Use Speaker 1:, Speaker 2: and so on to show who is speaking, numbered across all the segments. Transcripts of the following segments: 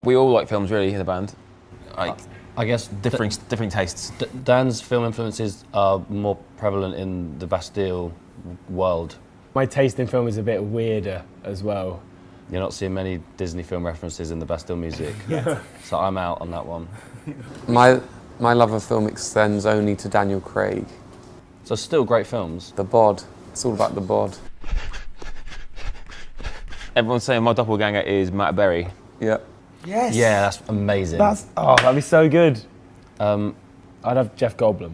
Speaker 1: We all like films, really, in the band.
Speaker 2: I guess
Speaker 1: differing tastes.
Speaker 2: Dan's film influences are more prevalent in the Bastille world.
Speaker 3: My taste in film is a bit weirder as well.
Speaker 2: You're not seeing many Disney film references in the Bastille music. Yeah. So I'm out on that one.
Speaker 4: My love of film extends only to Daniel Craig.
Speaker 2: So still great films.
Speaker 4: The bod. It's all about the bod.
Speaker 1: Everyone's saying my doppelganger is Matt Berry.
Speaker 4: Yeah.
Speaker 3: Yes.
Speaker 2: Yeah, that's amazing.
Speaker 3: That'd be so good. I'd have Jeff Goldblum.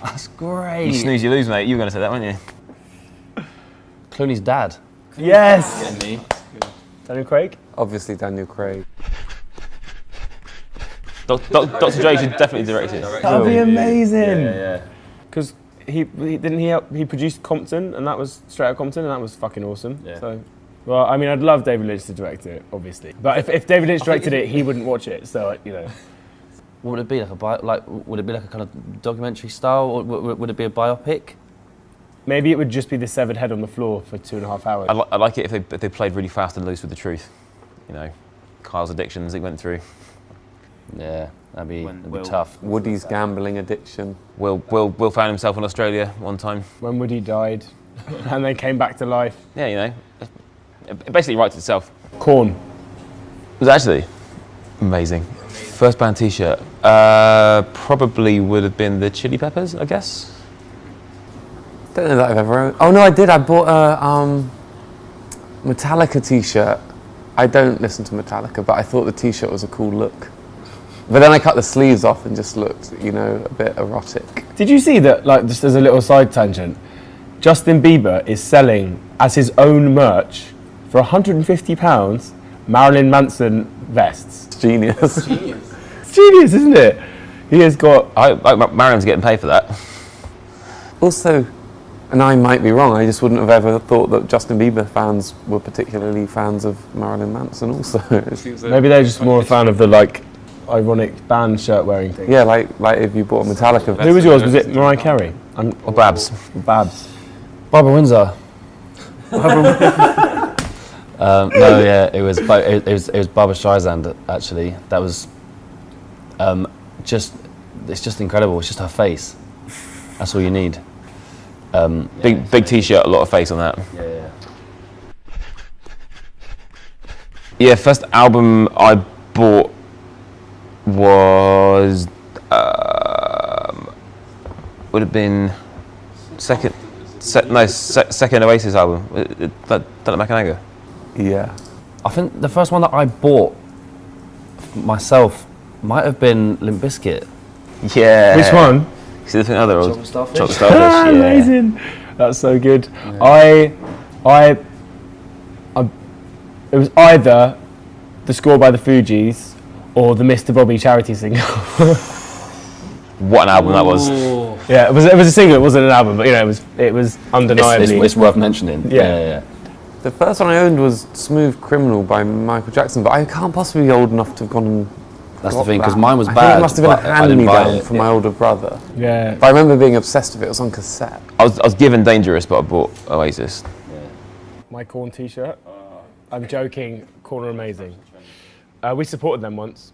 Speaker 2: That's great.
Speaker 1: You snooze, you lose, mate. You were going to say that, weren't you?
Speaker 2: Clooney's dad.
Speaker 3: Yes. Daniel Craig.
Speaker 4: Obviously Daniel Craig.
Speaker 1: Dr. Dre should definitely direct it.
Speaker 3: That'd be amazing.
Speaker 1: Yeah.
Speaker 3: Because he produced Compton, and that was straight out Compton, and that was fucking awesome.
Speaker 1: Yeah.
Speaker 3: So, well, I mean, I'd love David Lynch to direct it, obviously. But if David Lynch directed it, he wouldn't watch it. So, you know.
Speaker 2: What would it be would it be like a kind of documentary style, or would it be a biopic?
Speaker 3: Maybe it would just be the severed head on the floor for 2.5 hours.
Speaker 1: I'd like it if they played really fast and loose with the truth. You know, Kyle's addictions he went through.
Speaker 2: Yeah, that'd be tough.
Speaker 4: Woody's gambling addiction.
Speaker 1: Will found himself in Australia one time.
Speaker 3: When Woody died, and then came back to life.
Speaker 1: Yeah, you know, it basically writes itself.
Speaker 3: Korn.
Speaker 1: It was actually amazing. First band T-shirt probably would have been the Chili Peppers, I guess.
Speaker 4: Don't know that I've ever owned. Oh no, I did. I bought a Metallica T-shirt. I don't listen to Metallica, but I thought the T-shirt was a cool look. But then I cut the sleeves off and just looked, you know, a bit erotic.
Speaker 3: Did you see that, like, just as a little side tangent, Justin Bieber is selling, as his own merch, for £150, Marilyn Manson vests.
Speaker 4: It's genius.
Speaker 3: It's genius, isn't it? He has got...
Speaker 1: Mariam's getting paid for that.
Speaker 4: Also, and I might be wrong, I just wouldn't have ever thought that Justin Bieber fans were particularly fans of Marilyn Manson also.
Speaker 3: Maybe they're just more a fan of the, like, ironic band shirt wearing thing.
Speaker 4: Yeah, like if you bought a Metallica vest.
Speaker 3: Who was yours? Was it Mariah Carey?
Speaker 1: Or Babs.
Speaker 3: Babs.
Speaker 2: Barbara Windsor. No, yeah, it was Barbara Streisand actually. That was it's just incredible. It's just her face. That's all you need.
Speaker 1: Big T-shirt, a lot of face on that.
Speaker 2: Yeah.
Speaker 1: Yeah, first album I bought was would have been second Oasis album. Don't Let Mac and Anger.
Speaker 4: Yeah.
Speaker 2: I think the first one that I bought myself might have been Limp Bizkit.
Speaker 1: Yeah.
Speaker 3: Which one?
Speaker 1: See the thing other old
Speaker 2: Chocolate Starfish.
Speaker 1: Chocolate Starfish. Yeah.
Speaker 3: Amazing. That's so good. Yeah. It was either the score by the Fugees or the Mr. Bobby charity single.
Speaker 1: What an album that was.
Speaker 3: Yeah, it was a single. It wasn't an album, but you know, it was undeniably.
Speaker 2: It's worth mentioning. Yeah.
Speaker 4: The first one I owned was Smooth Criminal by Michael Jackson, but I can't possibly be old enough to have gone and
Speaker 2: That's the thing, because mine was
Speaker 4: I
Speaker 2: bad.
Speaker 4: think it must have been a
Speaker 2: but I didn't buy
Speaker 4: hand-me-down
Speaker 2: it.
Speaker 4: from my older brother.
Speaker 3: Yeah.
Speaker 4: But I remember being obsessed with it. It was on cassette.
Speaker 1: I was given Dangerous, but I bought Oasis.
Speaker 3: My Korn T-shirt. I'm joking. Korn are amazing. We supported them once.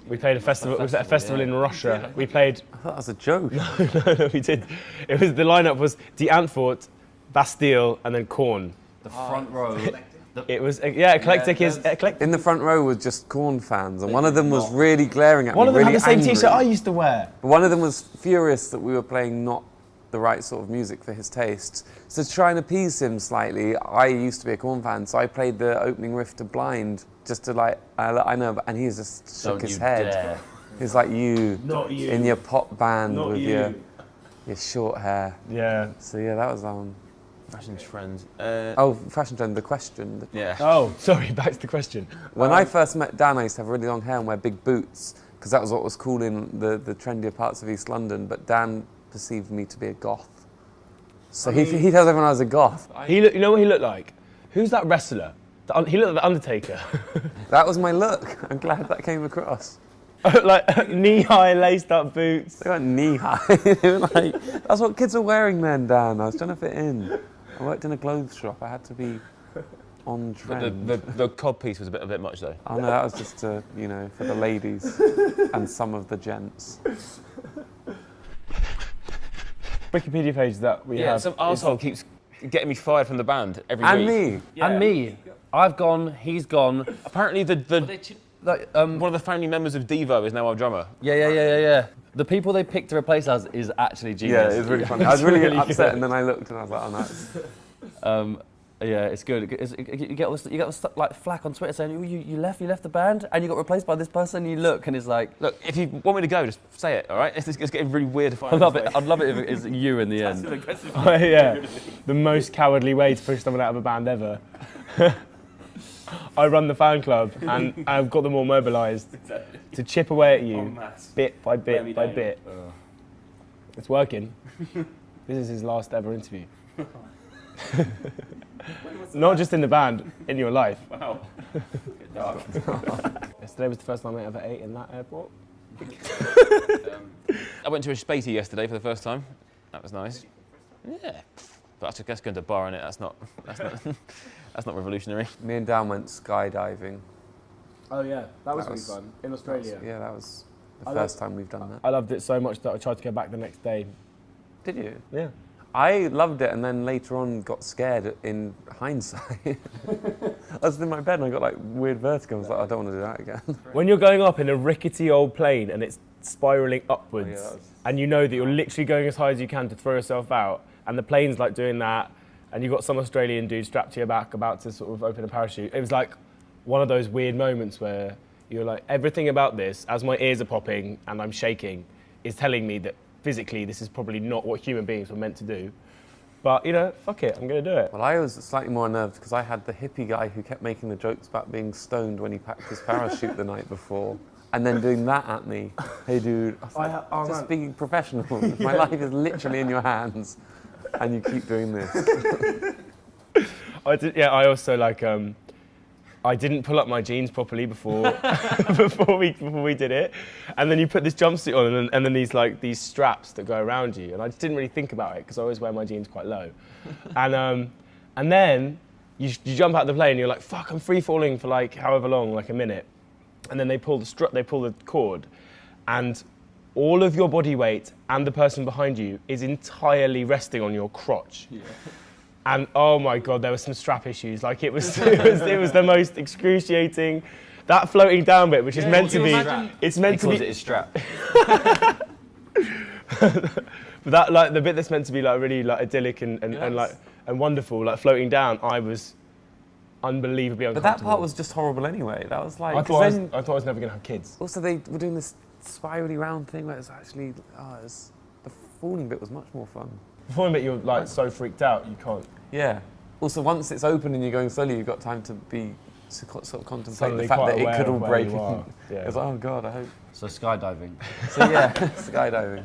Speaker 3: We played a festival. It was at a festival in Russia. We played.
Speaker 4: I thought that was a joke.
Speaker 3: No, we did. It was the lineup was Die Antwoord, Bastille, and then Korn.
Speaker 2: The front row.
Speaker 3: It was eclectic is eclectic.
Speaker 4: In the front row were just Korn fans, and one of them was really glaring at me.
Speaker 3: One of them
Speaker 4: really
Speaker 3: had the same
Speaker 4: angry.
Speaker 3: T-shirt I used to wear.
Speaker 4: But one of them was furious that we were playing not the right sort of music for his taste. So to try and appease him slightly, I used to be a Korn fan, so I played the opening riff to Blind, just to like, I know, and he just shook his head.
Speaker 2: Dare.
Speaker 4: He's like,
Speaker 3: Not you.
Speaker 4: in your pop band
Speaker 3: Not
Speaker 4: with
Speaker 3: you.
Speaker 4: your short hair.
Speaker 3: Yeah.
Speaker 4: So yeah, that was
Speaker 1: Fashion trends.
Speaker 4: fashion trend. The question.
Speaker 1: Yeah.
Speaker 3: Oh, sorry. Back to the question.
Speaker 4: When I first met Dan, I used to have really long hair and wear big boots because that was what was cool in the trendier parts of East London. But Dan perceived me to be a goth, so he tells everyone I was a goth.
Speaker 3: You know what he looked like? Who's that wrestler? He looked like the Undertaker.
Speaker 4: That was my look. I'm glad that came across.
Speaker 3: Like knee-high, laced-up boots.
Speaker 4: They weren't knee high. They were like, that's what kids were wearing then, Dan. I was trying to fit in. I worked in a clothes shop. I had to be on trend.
Speaker 1: The cod piece was a bit much though.
Speaker 4: Oh no, that was just to, you know, for the ladies and some of the gents.
Speaker 3: Wikipedia page that we have.
Speaker 1: Some arsehole keeps getting me fired from the band every
Speaker 4: And
Speaker 1: week.
Speaker 4: me.
Speaker 2: And me. I've gone, he's gone.
Speaker 1: Apparently
Speaker 2: Like,
Speaker 1: one of the founding members of Devo is now our drummer.
Speaker 2: Yeah. The people they picked to replace us is actually genius.
Speaker 4: Yeah, it was really funny. I was really upset, and then I looked and I was like, oh no.
Speaker 2: Yeah, it's good. You get all this like flack on Twitter saying you left the band and you got replaced by this person. You look and it's like,
Speaker 1: Look, if you want me to go, just say it. All right? It's getting really weird.
Speaker 2: I'd love it. I'd love it if it's you in the end.
Speaker 3: Yeah, the most cowardly way to push someone out of a band ever. I run the fan club and I've got them all mobilised to chip away at you bit by bit by bit. It's working. This is his last ever interview. Not just in the band, in your life.
Speaker 1: Wow.
Speaker 3: Yesterday was the first time I ever ate in that airport.
Speaker 1: I went to a Spatey yesterday for the first time. That was nice. Yeah. But that's going to a bar in it. That's not revolutionary.
Speaker 4: Me and Dan went skydiving.
Speaker 3: Oh yeah, that was
Speaker 4: That
Speaker 3: really
Speaker 4: was-
Speaker 3: fun in Australia.
Speaker 4: Yeah, that was the
Speaker 3: I
Speaker 4: first time we've done that.
Speaker 3: I loved it so much that I tried to go back the next day.
Speaker 4: Did you?
Speaker 3: Yeah.
Speaker 4: I loved it, and then later on got scared in hindsight. I was in my bed and I got like weird vertigo. I was like, I don't want to do that again.
Speaker 3: When you're going up in a rickety old plane and it's spiralling upwards,
Speaker 4: Oh, yeah, that was-
Speaker 3: and you know that you're literally going as high as you can to throw yourself out, and the plane's like doing that, and you've got some Australian dude strapped to your back about to sort of open a parachute. It was like one of those weird moments where you're like, everything about this, as my ears are popping and I'm shaking, is telling me that physically this is probably not what human beings were meant to do. But, you know, fuck it, I'm going to do it.
Speaker 4: Well, I was slightly more unnerved because I had the hippie guy who kept making the jokes about being stoned when he packed his parachute the night before, and then doing that at me. Hey, dude, I was like, just being professional. My life is literally in your hands, and you keep doing this.
Speaker 3: I also like, I didn't pull up my jeans properly before before we did it, and then you put this jumpsuit on, and then these straps that go around you, and I just didn't really think about it because I always wear my jeans quite low, and then you jump out of the plane, and you're like, fuck, I'm free falling for like however long, like a minute, and then they pull the cord, and all of your body weight and the person behind you is entirely resting on your crotch. Yeah. And oh my God, there were some strap issues. Like it was the most excruciating. That floating down bit, which is meant to be, it's meant to be.
Speaker 2: Because it is strap.
Speaker 3: But that, like, the bit that's meant to be like really like idyllic and wonderful, like floating down, I was unbelievably
Speaker 4: But
Speaker 3: uncomfortable.
Speaker 4: that part was just horrible anyway. That was like.
Speaker 3: I thought I was never gonna have kids.
Speaker 4: Also, they were doing this spirally round thing where it was actually. The falling bit was much more fun.
Speaker 3: Before a bit, you're like so freaked out you can't.
Speaker 4: Yeah. Also, once it's open and you're going slowly, you've got time to sort of contemplate
Speaker 3: Suddenly
Speaker 4: the fact
Speaker 3: quite
Speaker 4: that it
Speaker 3: aware
Speaker 4: could
Speaker 3: of
Speaker 4: all
Speaker 3: where
Speaker 4: break.
Speaker 3: you are. Yeah.
Speaker 4: It's like, oh God, I hope.
Speaker 2: So skydiving.
Speaker 4: So yeah, skydiving.